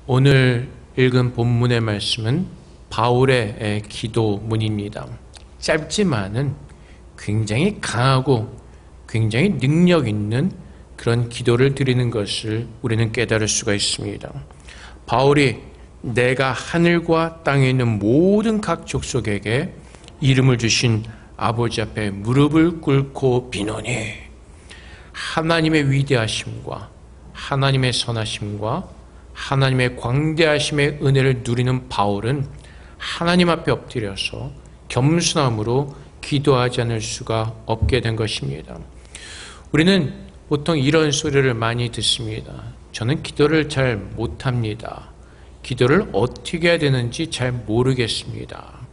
오늘 읽은 본문의 말씀은 바울의 기도문입니다. 짧지만은 굉장히 강하고 굉장히 능력 있는 그런 기도를 드리는 것을 우리는 깨달을 수가 있습니다. 바울이 내가 하늘과 땅에 있는 모든 각 족속에게 이름을 주신 아버지 앞에 무릎을 꿇고 비노니, 하나님의 위대하심과 하나님의 선하심과 하나님의 광대하심의 은혜를 누리는 바울은 하나님 앞에 엎드려서 겸손함으로 기도하지 않을 수가 없게 된 것입니다. 우리는 보통 이런 소리를 많이 듣습니다. 저는 기도를 잘 못합니다. 기도를 어떻게 해야 되는지 잘 모르겠습니다.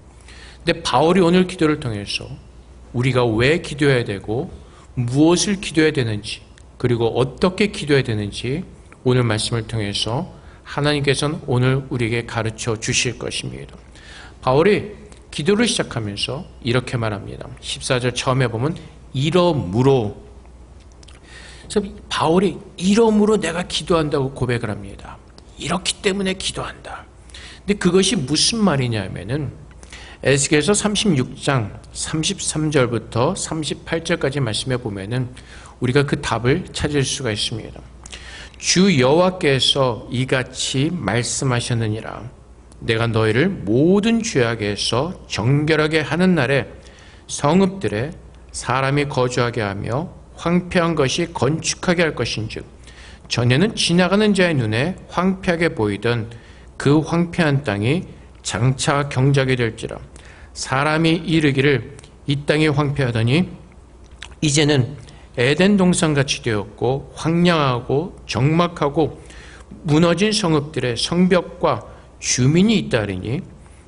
근데 바울이 오늘 기도를 통해서 우리가 왜 기도해야 되고 무엇을 기도해야 되는지, 그리고 어떻게 기도해야 되는지 오늘 말씀을 통해서 하나님께서는 오늘 우리에게 가르쳐 주실 것입니다. 바울이 기도를 시작하면서 이렇게 말합니다. 14절 처음에 보면 이러므로, 바울이 이러므로 내가 기도한다고 고백을 합니다. 이렇기 때문에 기도한다. 근데 그것이 무슨 말이냐면은 에스겔서 36장 33절부터 38절까지 말씀해 보면은 우리가 그 답을 찾을 수가 있습니다. 주 여호와께서 이같이 말씀하셨느니라. 내가 너희를 모든 죄악에서 정결하게 하는 날에 성읍들에 사람이 거주하게 하며 황폐한 것이 건축하게 할 것인즉, 전에는 지나가는 자의 눈에 황폐하게 보이던 그 황폐한 땅이 장차 경작이 될지라. 사람이 이르기를 이 땅이 황폐하더니 이제는 에덴 동산같이 되었고 황량하고 적막하고 무너진 성읍들의 성벽과 주민이 있다리니,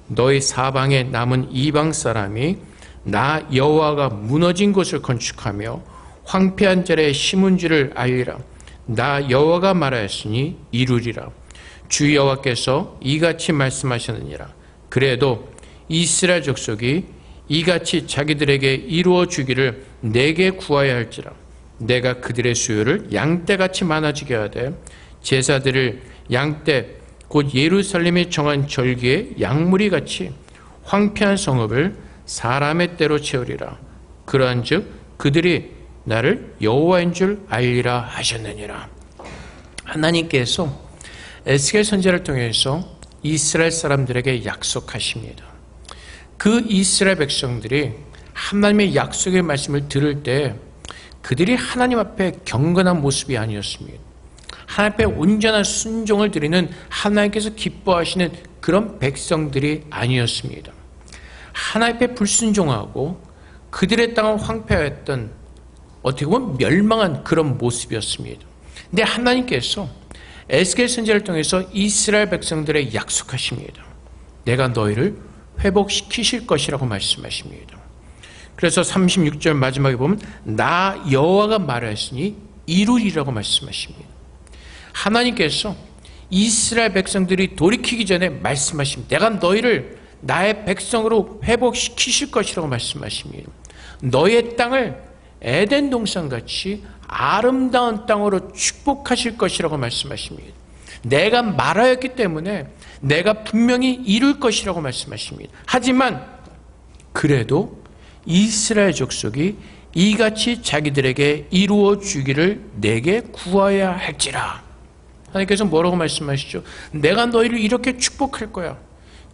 너희 사방에 남은 이방 사람이 나 여호와가 무너진 곳을 건축하며 황폐한 자리에 심은 줄을 알리라. 나 여호와가 말하였으니 이루리라. 주 여호와께서 이같이 말씀하셨느니라. 그래도 이스라엘 족속이 이같이 자기들에게 이루어 주기를 내게 구하여 할지라. 내가 그들의 수요를 양떼같이 많아지게 하되 제사들을 양떼 곧 예루살렘이 정한 절기의 양무리같이 황폐한 성읍을 사람의 때로 채우리라. 그러한즉 그들이 나를 여호와인 줄 알리라 하셨느니라. 하나님께서 에스겔 선지자를 통해서 이스라엘 사람들에게 약속하십니다. 그 이스라엘 백성들이 하나님의 약속의 말씀을 들을 때 그들이 하나님 앞에 경건한 모습이 아니었습니다. 하나님 앞에 온전한 순종을 드리는 하나님께서 기뻐하시는 그런 백성들이 아니었습니다. 하나님 앞에 불순종하고 그들의 땅을 황폐했던, 어떻게 보면 멸망한 그런 모습이었습니다. 근데 하나님께서 에스겔 선지자를 통해서 이스라엘 백성들의 약속하십니다. 내가 너희를 회복시키실 것이라고 말씀하십니다. 그래서 36절 마지막에 보면 나 여호와가 말하였으니 이루리라고 말씀하십니다. 하나님께서 이스라엘 백성들이 돌이키기 전에 말씀하십니다. 내가 너희를 나의 백성으로 회복시키실 것이라고 말씀하십니다. 너희의 땅을 에덴 동산같이 아름다운 땅으로 축복하실 것이라고 말씀하십니다. 내가 말하였기 때문에 내가 분명히 이룰 것이라고 말씀하십니다. 하지만 그래도 이스라엘 족속이 이같이 자기들에게 이루어 주기를 내게 구하여야 할지라. 하나님께서 뭐라고 말씀하시죠? 내가 너희를 이렇게 축복할 거야.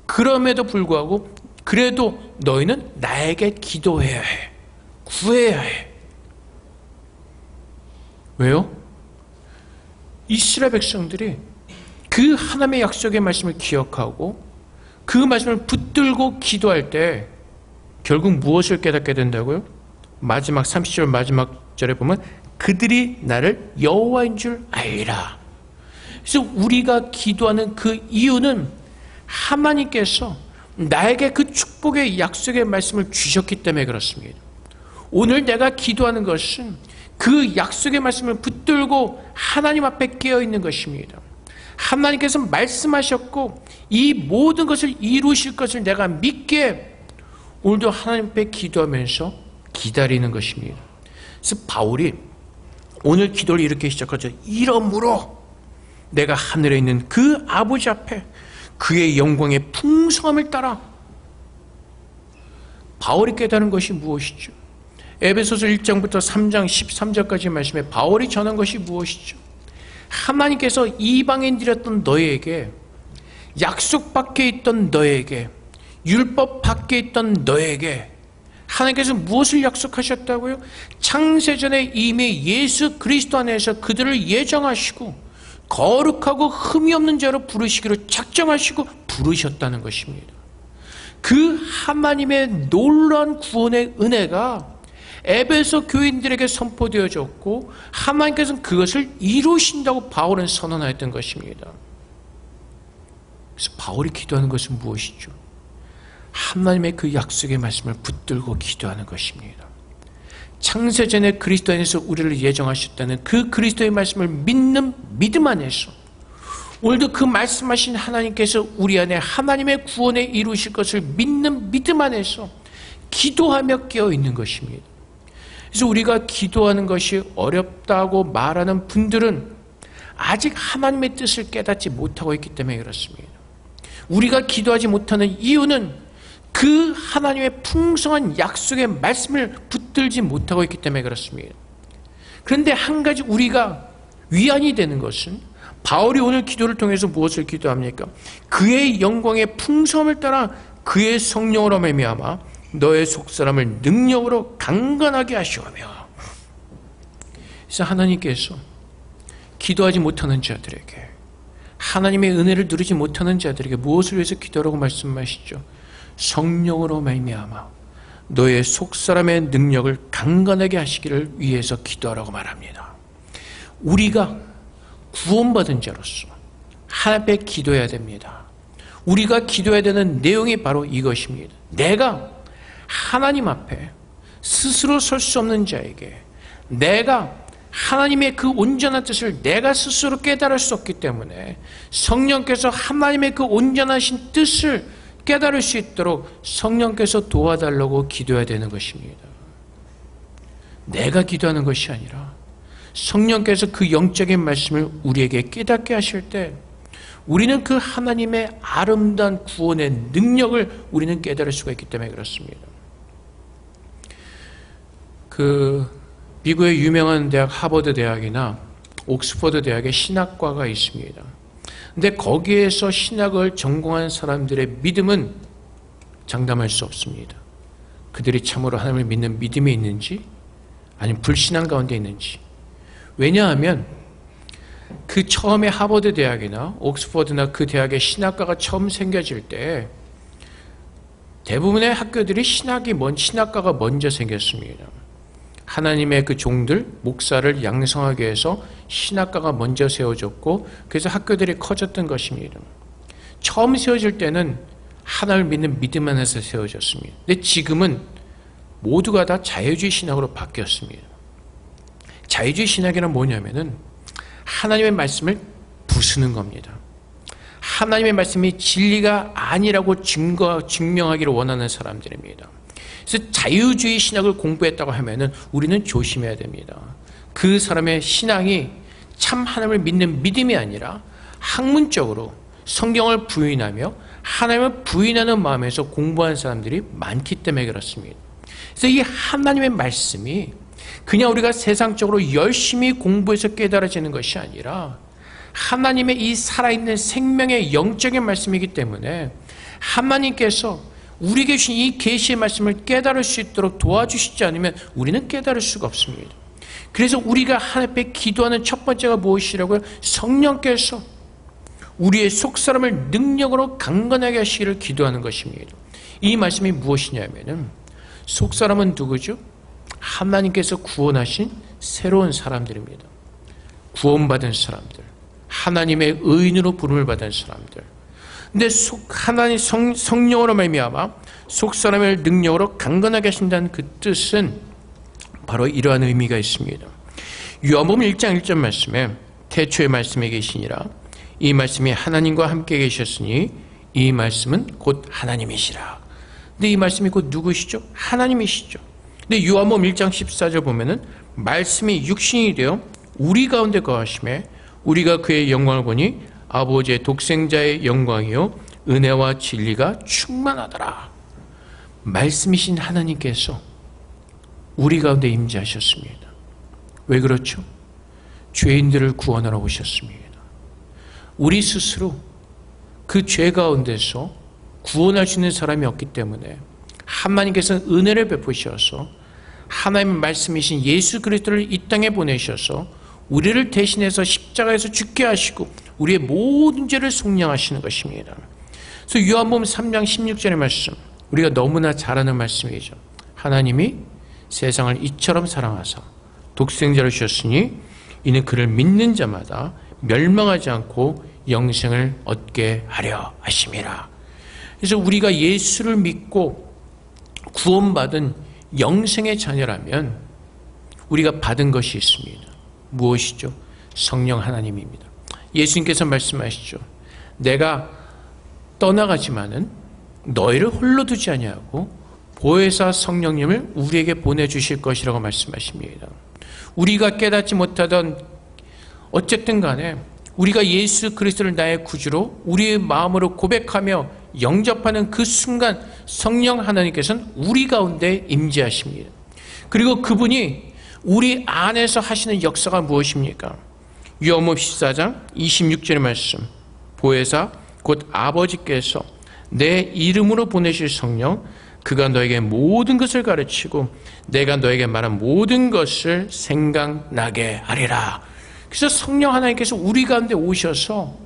그럼에도 불구하고 그래도 너희는 나에게 기도해야 해. 구해야 해. 왜요? 이스라엘 백성들이 그 하나님의 약속의 말씀을 기억하고 그 말씀을 붙들고 기도할 때 결국 무엇을 깨닫게 된다고요? 마지막 30절 마지막 절에 보면 그들이 나를 여호와인 줄 알리라. 그래서 우리가 기도하는 그 이유는 하나님께서 나에게 그 축복의 약속의 말씀을 주셨기 때문에 그렇습니다. 오늘 내가 기도하는 것은 그 약속의 말씀을 붙들고 하나님 앞에 깨어있는 것입니다. 하나님께서 말씀하셨고 이 모든 것을 이루실 것을 내가 믿기에 오늘도 하나님 앞에 기도하면서 기다리는 것입니다. 그래서 바울이 오늘 기도를 이렇게 시작하죠. 이러므로 내가 하늘에 있는 그 아버지 앞에 그의 영광의 풍성함을 따라. 바울이 깨달은 것이 무엇이죠? 에베소서 1장부터 3장 13절까지 말씀에 바울이 전한 것이 무엇이죠? 하나님께서 이방인 드렸던 너에게, 약속 밖에 있던 너에게, 율법 밖에 있던 너에게 하나님께서 무엇을 약속하셨다고요? 창세전에 이미 예수 그리스도 안에서 그들을 예정하시고 거룩하고 흠이 없는 자로 부르시기로 작정하시고 부르셨다는 것입니다. 그 하나님의 놀라운 구원의 은혜가 에베소 교인들에게 선포되어졌고 하나님께서는 그것을 이루신다고 바울은 선언하였던 것입니다. 그래서 바울이 기도하는 것은 무엇이죠? 하나님의 그 약속의 말씀을 붙들고 기도하는 것입니다. 창세전에 그리스도 안에서 우리를 예정하셨다는 그 그리스도의 말씀을 믿는 믿음 안에서 오늘도 그 말씀하신 하나님께서 우리 안에 하나님의 구원에 이루실 것을 믿는 믿음 안에서 기도하며 깨어있는 것입니다. 그래서 우리가 기도하는 것이 어렵다고 말하는 분들은 아직 하나님의 뜻을 깨닫지 못하고 있기 때문에 그렇습니다. 우리가 기도하지 못하는 이유는 그 하나님의 풍성한 약속의 말씀을 붙들지 못하고 있기 때문에 그렇습니다. 그런데 한 가지 우리가 위안이 되는 것은 바울이 오늘 기도를 통해서 무엇을 기도합니까? 그의 영광의 풍성함을 따라 그의 성령으로 말미암아 너의 속사람을 능력으로 강건하게 하시오며. 그래서 하나님께서 기도하지 못하는 자들에게, 하나님의 은혜를 누리지 못하는 자들에게 무엇을 위해서 기도하라고 말씀하시죠? 성령으로 말미암아 너의 속사람의 능력을 강건하게 하시기를 위해서 기도하라고 말합니다. 우리가 구원받은 자로서 하나님 앞에 기도해야 됩니다. 우리가 기도해야 되는 내용이 바로 이것입니다. 내가 하나님 앞에 스스로 설 수 없는 자에게, 내가 하나님의 그 온전한 뜻을 내가 스스로 깨달을 수 없기 때문에 성령께서 하나님의 그 온전하신 뜻을 깨달을 수 있도록 성령께서 도와달라고 기도해야 되는 것입니다. 내가 기도하는 것이 아니라 성령께서 그 영적인 말씀을 우리에게 깨닫게 하실 때 우리는 그 하나님의 아름다운 구원의 능력을 우리는 깨달을 수가 있기 때문에 그렇습니다. 미국의 유명한 대학 하버드 대학이나 옥스퍼드 대학의 신학과가 있습니다. 근데 거기에서 신학을 전공한 사람들의 믿음은 장담할 수 없습니다. 그들이 참으로 하나님을 믿는 믿음이 있는지 아니면 불신앙 가운데 있는지. 왜냐하면 그 처음에 하버드 대학이나 옥스퍼드나 그 대학의 신학과가 처음 생겨질 때 대부분의 학교들이 신학과가 먼저 생겼습니다. 하나님의 그 종들, 목사를 양성하기 위해서 신학과가 먼저 세워졌고 그래서 학교들이 커졌던 것입니다. 처음 세워질 때는 하나님을 믿는 믿음 안에서 세워졌습니다. 근데 지금은 모두가 다 자유주의 신학으로 바뀌었습니다. 자유주의 신학이란 뭐냐면은 하나님의 말씀을 부수는 겁니다. 하나님의 말씀이 진리가 아니라고 증명하기를 원하는 사람들입니다. 그래서 자유주의 신학을 공부했다고 하면은 우리는 조심해야 됩니다. 그 사람의 신앙이 참 하나님을 믿는 믿음이 아니라 학문적으로 성경을 부인하며 하나님을 부인하는 마음에서 공부한 사람들이 많기 때문에 그렇습니다. 그래서 이 하나님의 말씀이 그냥 우리가 세상적으로 열심히 공부해서 깨달아지는 것이 아니라 하나님의 이 살아있는 생명의 영적인 말씀이기 때문에 하나님께서 우리에게 주신 이 계시의 말씀을 깨달을 수 있도록 도와주시지 않으면 우리는 깨달을 수가 없습니다. 그래서 우리가 하나님 앞에 기도하는 첫 번째가 무엇이라고요? 성령께서 우리의 속사람을 능력으로 강건하게 하시기를 기도하는 것입니다. 이 말씀이 무엇이냐면은 속사람은 누구죠? 하나님께서 구원하신 새로운 사람들입니다. 구원받은 사람들, 하나님의 의인으로 부름을 받은 사람들. 근데 하나님 성령으로 말미암아 속사람을 능력으로 강건하게 하신다는 그 뜻은 바로 이러한 의미가 있습니다. 요한복음 1장 1절 말씀에 태초의 말씀에 계시니라 이 말씀이 하나님과 함께 계셨으니 이 말씀은 곧 하나님이시라. 근데 이 말씀이 곧 누구시죠? 하나님이시죠. 근데 요한복음 1장 14절 보면은 말씀이 육신이 되어 우리 가운데 거하심에 우리가 그의 영광을 보니 아버지의 독생자의 영광이요 은혜와 진리가 충만하더라. 말씀이신 하나님께서 우리 가운데 임재하셨습니다. 왜 그렇죠? 죄인들을 구원하러 오셨습니다. 우리 스스로 그 죄 가운데서 구원할 수 있는 사람이 없기 때문에 하나님께서는 은혜를 베푸셔서 하나님의 말씀이신 예수 그리스도를 이 땅에 보내셔서 우리를 대신해서 십자가에서 죽게 하시고 우리의 모든 죄를 속량하시는 것입니다. 그래서 요한복음 3장 16절의 말씀, 우리가 너무나 잘 아는 말씀이죠. 하나님이 세상을 이처럼 사랑하사 독생자를 주셨으니 이는 그를 믿는 자마다 멸망하지 않고 영생을 얻게 하려 하심이라. 그래서 우리가 예수를 믿고 구원받은 영생의 자녀라면 우리가 받은 것이 있습니다. 무엇이죠? 성령 하나님입니다. 예수님께서 말씀하시죠. 내가 떠나가지만은 너희를 홀로 두지 아니하고 보혜사 성령님을 우리에게 보내주실 것이라고 말씀하십니다. 우리가 깨닫지 못하던 어쨌든 간에 우리가 예수 그리스도를 나의 구주로 우리의 마음으로 고백하며 영접하는 그 순간 성령 하나님께서는 우리 가운데 임재하십니다. 그리고 그분이 우리 안에서 하시는 역사가 무엇입니까? 요한복음 14장 26절의 말씀, 보혜사 곧 아버지께서 내 이름으로 보내실 성령, 그가 너에게 모든 것을 가르치고 내가 너에게 말한 모든 것을 생각나게 하리라. 그래서 성령 하나님께서 우리 가운데 오셔서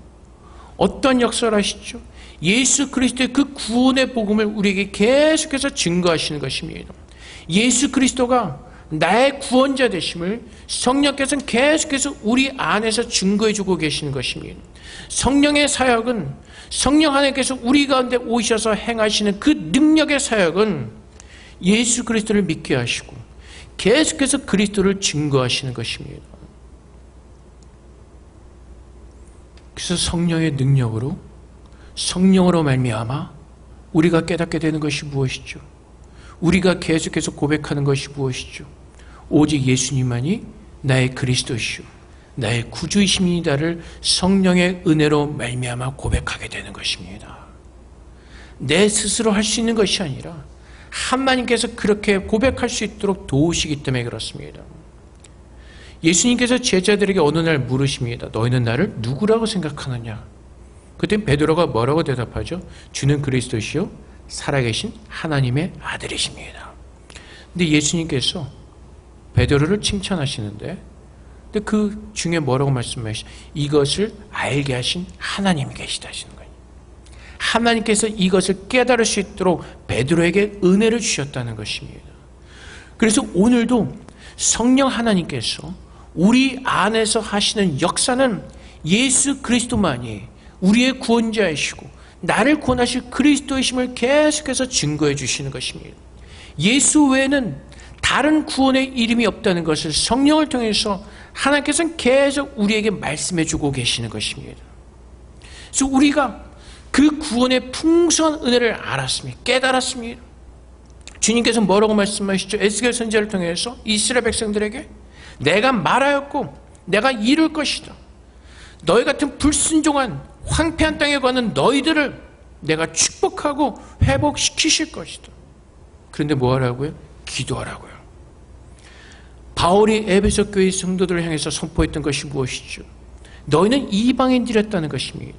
어떤 역사를 하시죠? 예수 그리스도의 그 구원의 복음을 우리에게 계속해서 증거하시는 것입니다. 예수 그리스도가 나의 구원자 되심을 성령께서는 계속해서 우리 안에서 증거해주고 계시는 것입니다. 성령의 사역은 성령 하나님께서 우리 가운데 오셔서 행하시는 그 능력의 사역은 예수 그리스도를 믿게 하시고 계속해서 그리스도를 증거하시는 것입니다. 그래서 성령의 능력으로 성령으로 말미암아 우리가 깨닫게 되는 것이 무엇이죠? 우리가 계속해서 고백하는 것이 무엇이죠? 오직 예수님만이 나의 그리스도시오 나의 구주이십니다를 성령의 은혜로 말미암아 고백하게 되는 것입니다. 내 스스로 할 수 있는 것이 아니라 하나님께서 그렇게 고백할 수 있도록 도우시기 때문에 그렇습니다. 예수님께서 제자들에게 어느 날 물으십니다. 너희는 나를 누구라고 생각하느냐? 그때 베드로가 뭐라고 대답하죠? 주는 그리스도시요 살아계신 하나님의 아들이십니다. 근데 예수님께서 베드로를 칭찬하시는데 근데 그 중에 뭐라고 말씀하시죠? 이것을 알게 하신 하나님이 계시다 하시는 거예요. 하나님께서 이것을 깨달을 수 있도록 베드로에게 은혜를 주셨다는 것입니다. 그래서 오늘도 성령 하나님께서 우리 안에서 하시는 역사는 예수 그리스도만이 우리의 구원자이시고 나를 구원하실 그리스도이심을 계속해서 증거해 주시는 것입니다. 예수 외에는 다른 구원의 이름이 없다는 것을 성령을 통해서 하나님께서는 계속 우리에게 말씀해 주고 계시는 것입니다. 그래서 우리가 그 구원의 풍성한 은혜를 알았습니다. 깨달았습니다. 주님께서 뭐라고 말씀하시죠? 에스겔 선지자를 통해서 이스라엘 백성들에게 내가 말하였고 내가 이룰 것이다. 너희 같은 불순종한 황폐한 땅에 가는 너희들을 내가 축복하고 회복시키실 것이다. 그런데 뭐 하라고요? 기도하라고요. 바울이 에베소 교회 성도들을 향해서 선포했던 것이 무엇이죠? 너희는 이방인들이었다는 것입니다.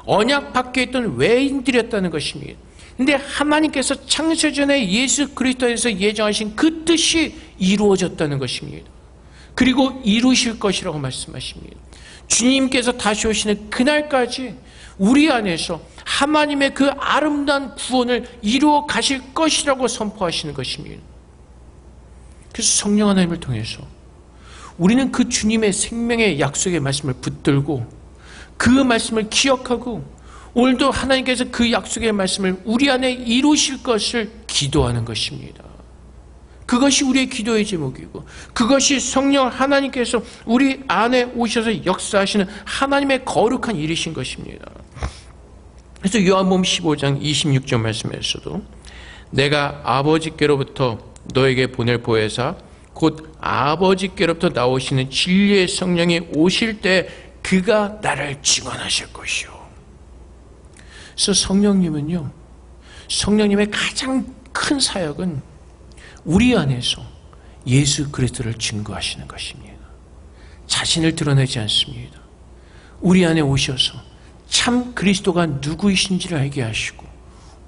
언약 밖에 있던 외인들이었다는 것입니다. 그런데 하나님께서 창세전에 예수 그리스도에서 예정하신 그 뜻이 이루어졌다는 것입니다. 그리고 이루실 것이라고 말씀하십니다. 주님께서 다시 오시는 그날까지 우리 안에서 하나님의 그 아름다운 구원을 이루어 가실 것이라고 선포하시는 것입니다. 그래서 성령 하나님을 통해서 우리는 그 주님의 생명의 약속의 말씀을 붙들고 그 말씀을 기억하고 오늘도 하나님께서 그 약속의 말씀을 우리 안에 이루실 것을 기도하는 것입니다. 그것이 우리의 기도의 제목이고 그것이 성령 하나님께서 우리 안에 오셔서 역사하시는 하나님의 거룩한 일이신 것입니다. 그래서 요한복음 15장 26절 말씀에서도 내가 아버지께로부터 너에게 보낼 보혜사 곧 아버지께로부터 나오시는 진리의 성령이 오실 때 그가 나를 증언하실 것이요. 그래서 성령님은요, 성령님의 가장 큰 사역은 우리 안에서 예수 그리스도를 증거하시는 것입니다. 자신을 드러내지 않습니다. 우리 안에 오셔서 참 그리스도가 누구이신지를 알게 하시고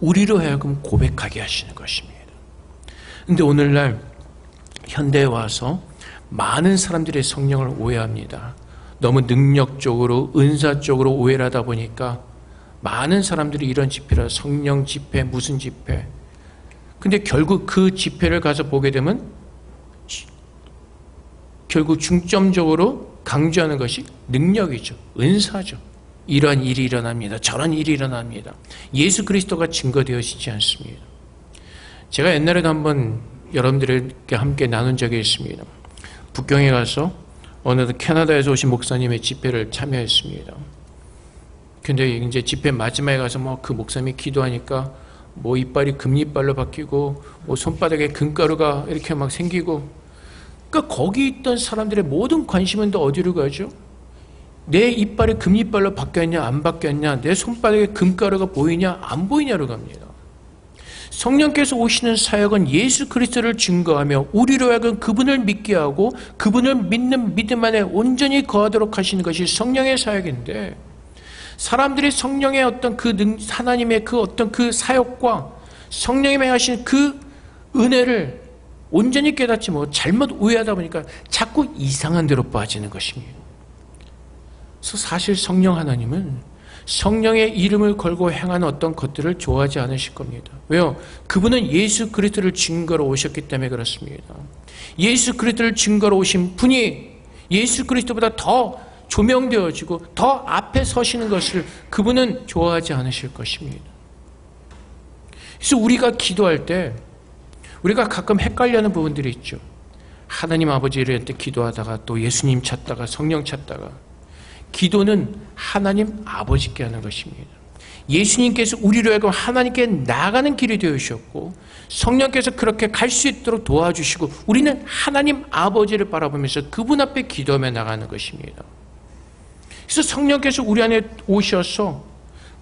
우리로 하여금 고백하게 하시는 것입니다. 그런데 오늘날 현대에 와서 많은 사람들이 성령을 오해합니다. 너무 능력적으로 은사적으로 오해를 하다 보니까 많은 사람들이 이런 집회라 성령 집회 무슨 집회, 근데 결국 그 집회를 가서 보게 되면 결국 중점적으로 강조하는 것이 능력이죠. 은사죠. 이러한 일이 일어납니다. 저런 일이 일어납니다. 예수 그리스도가 증거되어지지 않습니다. 제가 옛날에도 한번 여러분들에게 함께 나눈 적이 있습니다. 북경에 가서 어느 캐나다에서 오신 목사님의 집회를 참여했습니다. 근데 이제 집회 마지막에 가서 그 목사님이 기도하니까 이빨이 금이빨로 바뀌고 손바닥에 금가루가 이렇게 막 생기고, 그러니까 거기 있던 사람들의 모든 관심은 또 어디로 가죠? 내 이빨이 금이빨로 바뀌었냐 안 바뀌었냐, 내 손바닥에 금가루가 보이냐 안 보이냐로 갑니다. 성령께서 오시는 사역은 예수 그리스도를 증거하며 우리로 하여금 그분을 믿게 하고 그분을 믿는 믿음 안에 온전히 거하도록 하시는 것이 성령의 사역인데, 사람들이 성령의 어떤 하나님의 어떤 그 사역과 성령이 행하신 그 은혜를 온전히 깨닫지 못하고 잘못 오해하다 보니까 자꾸 이상한 데로 빠지는 것입니다. 그래서 사실 성령 하나님은 성령의 이름을 걸고 행하는 어떤 것들을 좋아하지 않으실 겁니다. 왜요? 그분은 예수 그리스도를 증거로 오셨기 때문에 그렇습니다. 예수 그리스도를 증거로 오신 분이 예수 그리스도보다 더 조명되어지고 더 앞에 서시는 것을 그분은 좋아하지 않으실 것입니다. 그래서 우리가 기도할 때 우리가 가끔 헷갈려하는 부분들이 있죠. 하나님 아버지를 기도하다가 또 예수님 찾다가 성령 찾다가, 기도는 하나님 아버지께 하는 것입니다. 예수님께서 우리로 하여금 하나님께 나가는 길이 되어주셨고 성령께서 그렇게 갈 수 있도록 도와주시고 우리는 하나님 아버지를 바라보면서 그분 앞에 기도하며 나가는 것입니다. 그래서 성령께서 우리 안에 오셔서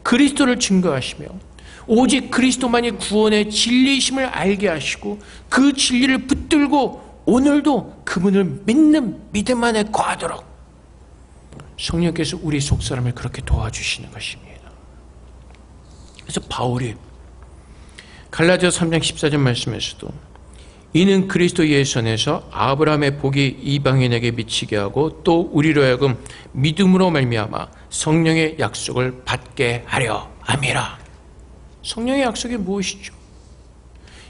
그리스도를 증거하시며 오직 그리스도만이 구원의 진리이심을 알게 하시고 그 진리를 붙들고 오늘도 그분을 믿는 믿음 안에 거하도록 성령께서 우리 속사람을 그렇게 도와주시는 것입니다. 그래서 바울이 갈라디아서 3장 14절 말씀에서도 이는 그리스도 예수 안에서 아브라함의 복이 이방인에게 미치게 하고 또 우리로 하여금 믿음으로 말미암아 성령의 약속을 받게 하려 함이라. 성령의 약속이 무엇이죠?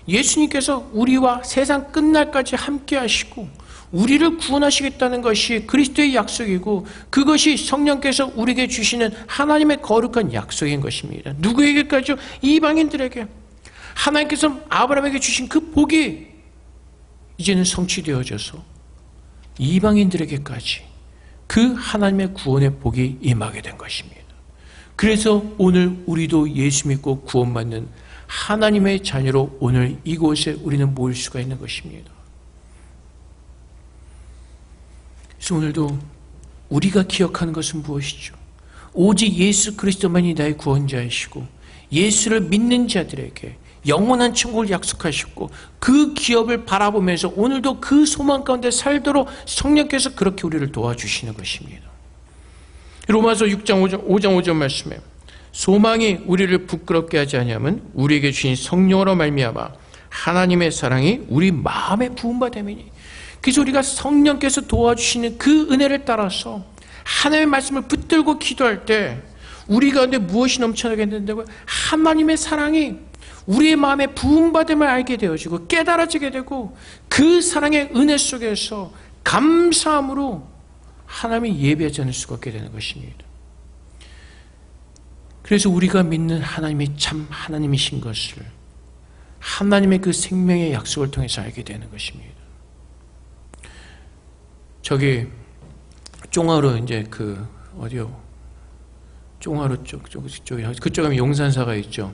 예수님께서 우리와 세상 끝날까지 함께 하시고 우리를 구원하시겠다는 것이 그리스도의 약속이고 그것이 성령께서 우리에게 주시는 하나님의 거룩한 약속인 것입니다. 누구에게까지요? 이방인들에게. 하나님께서 아브라함에게 주신 그 복이 이제는 성취되어져서 이방인들에게까지 그 하나님의 구원의 복이 임하게 된 것입니다. 그래서 오늘 우리도 예수 믿고 구원받는 하나님의 자녀로 오늘 이곳에 우리는 모일 수가 있는 것입니다. 그래서 오늘도 우리가 기억하는 것은 무엇이죠? 오직 예수 그리스도만이 나의 구원자이시고 예수를 믿는 자들에게 영원한 천국을 약속하셨고 그 기업을 바라보면서 오늘도 그 소망 가운데 살도록 성령께서 그렇게 우리를 도와주시는 것입니다. 로마서 6장 5절 말씀에 소망이 우리를 부끄럽게 하지 아니하면 우리에게 주신 성령으로 말미암아 하나님의 사랑이 우리 마음에 부음바 됨이니. 그래서 우리가 성령께서 도와주시는 그 은혜를 따라서 하나님의 말씀을 붙들고 기도할 때 우리 가운데 무엇이 넘쳐나게 된다고요? 하나님의 사랑이 우리의 마음에 부음받음을 알게 되어지고 깨달아지게 되고 그 사랑의 은혜 속에서 감사함으로 하나님이 예배하지 않을 수가 없게 되는 것입니다. 그래서 우리가 믿는 하나님이 참 하나님이신 것을 하나님의 그 생명의 약속을 통해서 알게 되는 것입니다. 저기 쫑하루 이제 어디요? 쫑하루 쪽에 그쪽 가면 용산사가 있죠.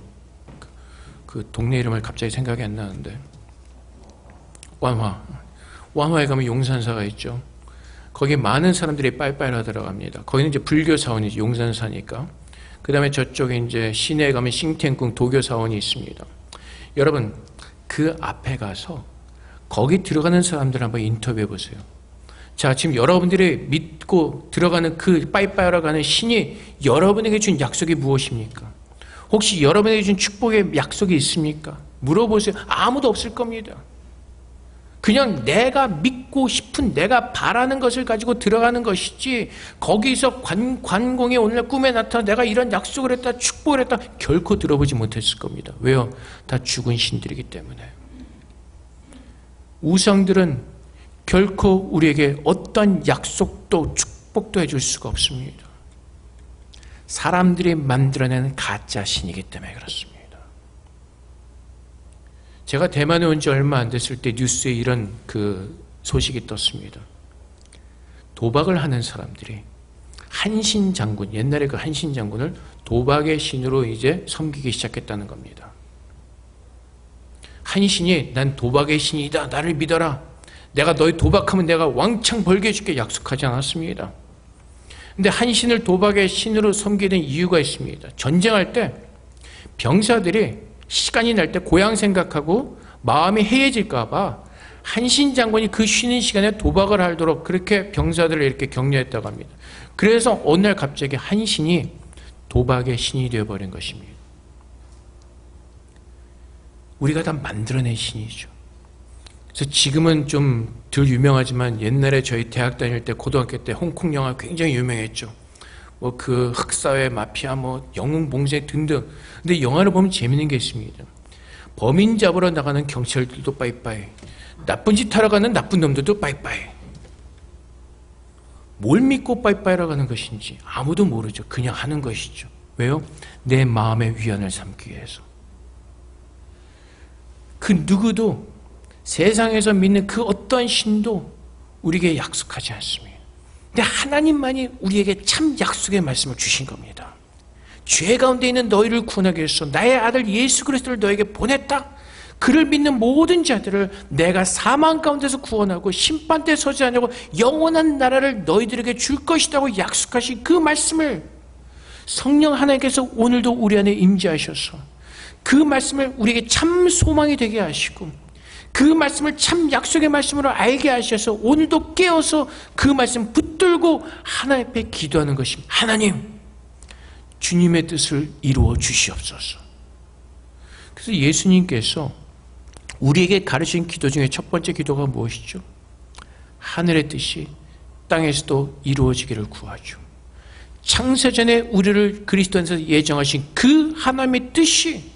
그 동네 이름을 갑자기 생각이 안 나는데 완화에 가면 용산사가 있죠. 거기 많은 사람들이 빠이빠이로 들어갑니다. 거기는 이제 불교 사원이 용산사니까. 그 다음에 저쪽에 이제 시내에 가면 싱탱궁 도교 사원이 있습니다. 여러분, 그 앞에 가서 거기 들어가는 사람들 한번 인터뷰해 보세요. 자, 지금 여러분들이 믿고 들어가는 그 빠이빠이로 가는 신이 여러분에게 준 약속이 무엇입니까? 혹시 여러분에게 준 축복의 약속이 있습니까? 물어보세요. 아무도 없을 겁니다. 그냥 내가 믿고 싶은, 내가 바라는 것을 가지고 들어가는 것이지, 거기서 관공에 오늘날 꿈에 나타나 내가 이런 약속을 했다, 축복을 했다, 결코 들어보지 못했을 겁니다. 왜요? 다 죽은 신들이기 때문에. 우상들은 결코 우리에게 어떤 약속도 축복도 해줄 수가 없습니다. 사람들이 만들어낸 가짜 신이기 때문에 그렇습니다. 제가 대만에 온 지 얼마 안 됐을 때 뉴스에 이런 소식이 떴습니다. 도박을 하는 사람들이 한신 장군, 옛날에 그 한신 장군을 도박의 신으로 이제 섬기기 시작했다는 겁니다. 한신이 난 도박의 신이다, 나를 믿어라, 내가 너희 도박하면 내가 왕창 벌게 해줄게 약속하지 않았습니다. 근데 한신을 도박의 신으로 섬기는 이유가 있습니다. 전쟁할 때 병사들이 시간이 날 때 고향 생각하고 마음이 해해질까 봐 한신 장군이 그 쉬는 시간에 도박을 하도록 그렇게 병사들을 이렇게 격려했다고 합니다. 그래서 어느 날 갑자기 한신이 도박의 신이 되어버린 것입니다. 우리가 다 만들어낸 신이죠. 그래서 지금은 좀 덜 유명하지만 옛날에 저희 대학 다닐 때, 고등학교 때 홍콩 영화 굉장히 유명했죠. 뭐 그 흑사회 마피아, 뭐 영웅 봉쇄 등등. 근데 영화를 보면 재밌는 게 있습니다. 범인 잡으러 나가는 경찰들도 빠이빠이, 나쁜 짓 하러 가는 나쁜 놈들도 빠이빠이. 뭘 믿고 빠이빠이라고 하는 것인지 아무도 모르죠. 그냥 하는 것이죠. 왜요? 내 마음의 위안을 삼기 위해서. 그 누구도 세상에서 믿는 그 어떤 신도 우리에게 약속하지 않습니다. 근데 하나님만이 우리에게 참 약속의 말씀을 주신 겁니다. 죄 가운데 있는 너희를 구원하기 위해서 나의 아들 예수 그리스도를 너에게 보냈다. 그를 믿는 모든 자들을 내가 사망 가운데서 구원하고 심판대에 서지 않냐고 영원한 나라를 너희들에게 줄 것이라고 약속하신 그 말씀을 성령 하나님께서 오늘도 우리 안에 임재하셔서 그 말씀을 우리에게 참 소망이 되게 하시고 그 말씀을 참 약속의 말씀으로 알게 하셔서 오늘도 깨어서 그 말씀 붙들고 하나님 앞에 기도하는 것입니다. 하나님, 주님의 뜻을 이루어 주시옵소서. 그래서 예수님께서 우리에게 가르친 기도 중에 첫 번째 기도가 무엇이죠? 하늘의 뜻이 땅에서도 이루어지기를 구하죠. 창세전에 우리를 그리스도 안에서 예정하신 그 하나님의 뜻이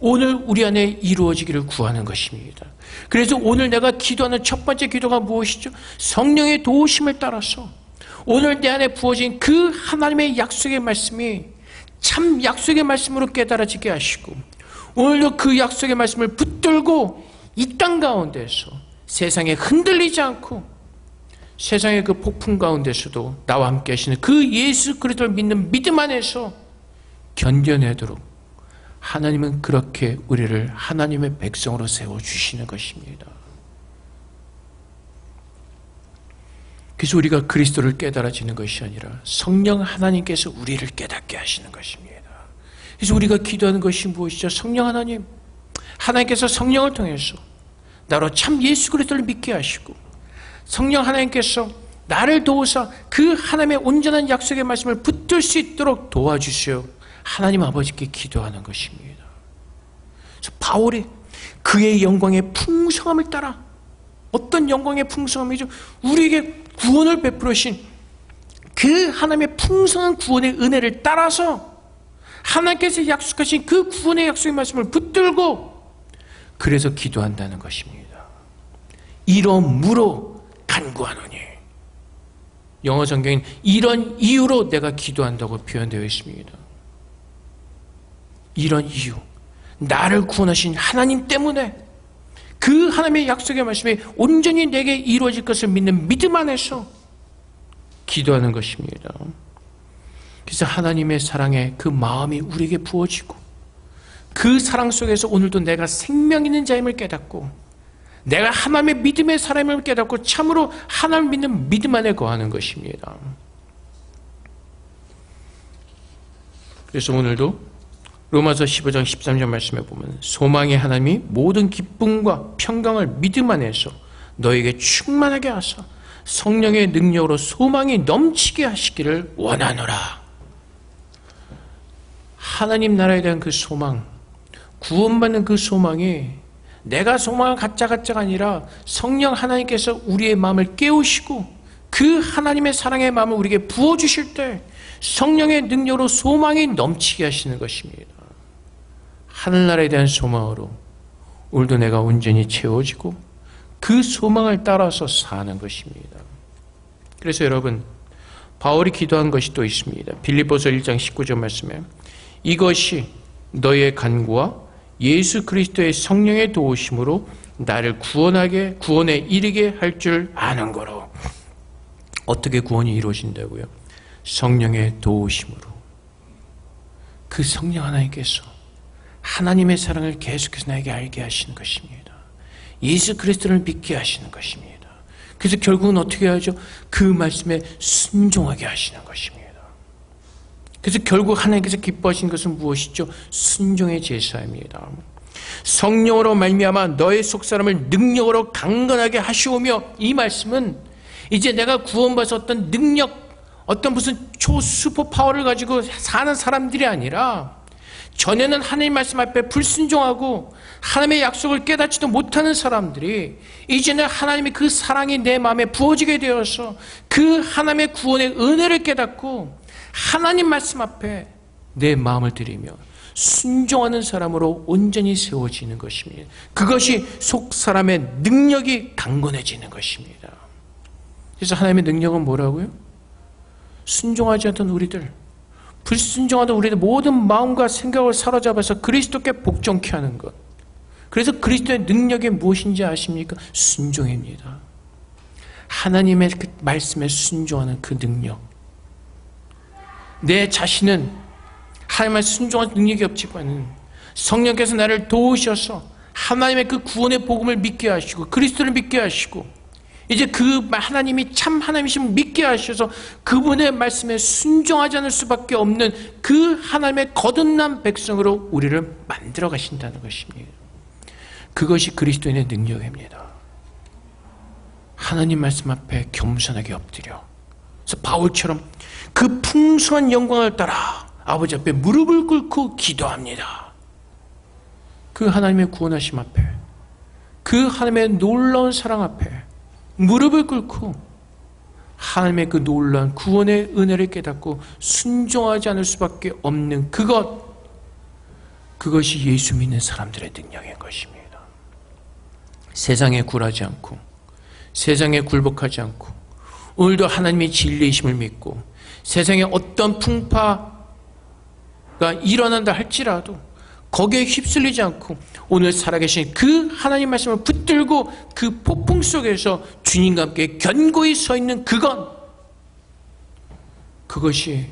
오늘 우리 안에 이루어지기를 구하는 것입니다. 그래서 오늘 내가 기도하는 첫 번째 기도가 무엇이죠? 성령의 도우심을 따라서 오늘 내 안에 부어진 그 하나님의 약속의 말씀이 참 약속의 말씀으로 깨달아지게 하시고 오늘도 그 약속의 말씀을 붙들고 이 땅 가운데서 세상에 흔들리지 않고 세상의 그 폭풍 가운데서도 나와 함께 하시는 그 예수 그리스도를 믿는 믿음 안에서 견뎌내도록 하나님은 그렇게 우리를 하나님의 백성으로 세워주시는 것입니다. 그래서 우리가 그리스도를 깨달아지는 것이 아니라 성령 하나님께서 우리를 깨닫게 하시는 것입니다. 그래서 우리가 기도하는 것이 무엇이죠? 성령 하나님, 하나님께서 성령을 통해서 나로 참 예수 그리스도를 믿게 하시고 성령 하나님께서 나를 도우사 그 하나님의 온전한 약속의 말씀을 붙들 수 있도록 도와주시오. 하나님 아버지께 기도하는 것입니다. 그래서 바울이 그의 영광의 풍성함을 따라, 어떤 영광의 풍성함이죠? 우리에게 구원을 베풀으신 그 하나님의 풍성한 구원의 은혜를 따라서 하나님께서 약속하신 그 구원의 약속의 말씀을 붙들고 그래서 기도한다는 것입니다. 이러므로 간구하노니, 영어 성경엔 이런 이유로 내가 기도한다고 표현되어 있습니다. 이런 이유, 나를 구원하신 하나님 때문에 그 하나님의 약속의 말씀이 온전히 내게 이루어질 것을 믿는 믿음 안에서 기도하는 것입니다. 그래서 하나님의 사랑의 그 마음이 우리에게 부어지고 그 사랑 속에서 오늘도 내가 생명 있는 자임을 깨닫고 내가 하나님의 믿음의 사람을 깨닫고 참으로 하나님을 믿는 믿음 안에 거하는 것입니다. 그래서 오늘도 로마서 15장 13절 말씀에 보면 소망의 하나님이 모든 기쁨과 평강을 믿음 안에서 너에게 충만하게 하사 성령의 능력으로 소망이 넘치게 하시기를 원하노라. 하나님 나라에 대한 그 소망, 구원받는 그 소망이 내가 소망을 갖자가 아니라 성령 하나님께서 우리의 마음을 깨우시고 그 하나님의 사랑의 마음을 우리에게 부어주실 때 성령의 능력으로 소망이 넘치게 하시는 것입니다. 하늘나라에 대한 소망으로 오늘도 내가 온전히 채워지고 그 소망을 따라서 사는 것입니다. 그래서 여러분, 바울이 기도한 것이 또 있습니다. 빌립보서 1장 19절 말씀에 이것이 너의 간구와 예수 그리스도의 성령의 도우심으로 나를 구원에 이르게 할 줄 아는 거로. 어떻게 구원이 이루어진다고요? 성령의 도우심으로. 그 성령 하나님께서 하나님의 사랑을 계속해서 나에게 알게 하시는 것입니다. 예수 그리스도를 믿게 하시는 것입니다. 그래서 결국은 어떻게 하죠? 그 말씀에 순종하게 하시는 것입니다. 그래서 결국 하나님께서 기뻐하신 것은 무엇이죠? 순종의 제사입니다. 성령으로 말미암아 너의 속사람을 능력으로 강건하게 하시오며, 이 말씀은 이제 내가 구원받아서 어떤 능력, 어떤 무슨 초슈퍼 파워를 가지고 사는 사람들이 아니라 전에는 하나님 말씀 앞에 불순종하고 하나님의 약속을 깨닫지도 못하는 사람들이 이제는 하나님의 그 사랑이 내 마음에 부어지게 되어서 그 하나님의 구원의 은혜를 깨닫고 하나님 말씀 앞에 내 마음을 드리며 순종하는 사람으로 온전히 세워지는 것입니다. 그것이 속 사람의 능력이 강건해지는 것입니다. 그래서 하나님의 능력은 뭐라고요? 순종하지 않던 우리들, 불순종하던 우리의 모든 마음과 생각을 사로잡아서 그리스도께 복종케 하는 것. 그래서 그리스도의 능력이 무엇인지 아십니까? 순종입니다. 하나님의 그 말씀에 순종하는 그 능력. 내 자신은 하나님의 순종할 능력이 없지만은 성령께서 나를 도우셔서 하나님의 그 구원의 복음을 믿게 하시고 그리스도를 믿게 하시고 이제 그 하나님이 참 하나님이심을 믿게 하셔서 그분의 말씀에 순종하지 않을 수밖에 없는 그 하나님의 거듭난 백성으로 우리를 만들어 가신다는 것입니다. 그것이 그리스도인의 능력입니다. 하나님 말씀 앞에 겸손하게 엎드려, 그래서 바울처럼 그 풍성한 영광을 따라 아버지 앞에 무릎을 꿇고 기도합니다. 그 하나님의 구원하심 앞에, 그 하나님의 놀라운 사랑 앞에 무릎을 꿇고 하나님의 그 놀라운 구원의 은혜를 깨닫고 순종하지 않을 수밖에 없는 그것이 예수 믿는 사람들의 능력인 것입니다. 세상에 굴하지 않고 세상에 굴복하지 않고 오늘도 하나님의 진리이심을 믿고 세상에 어떤 풍파가 일어난다 할지라도 거기에 휩쓸리지 않고 오늘 살아계신 그 하나님 말씀을 붙들고 그 폭풍 속에서 주님과 함께 견고히 서 있는 그것이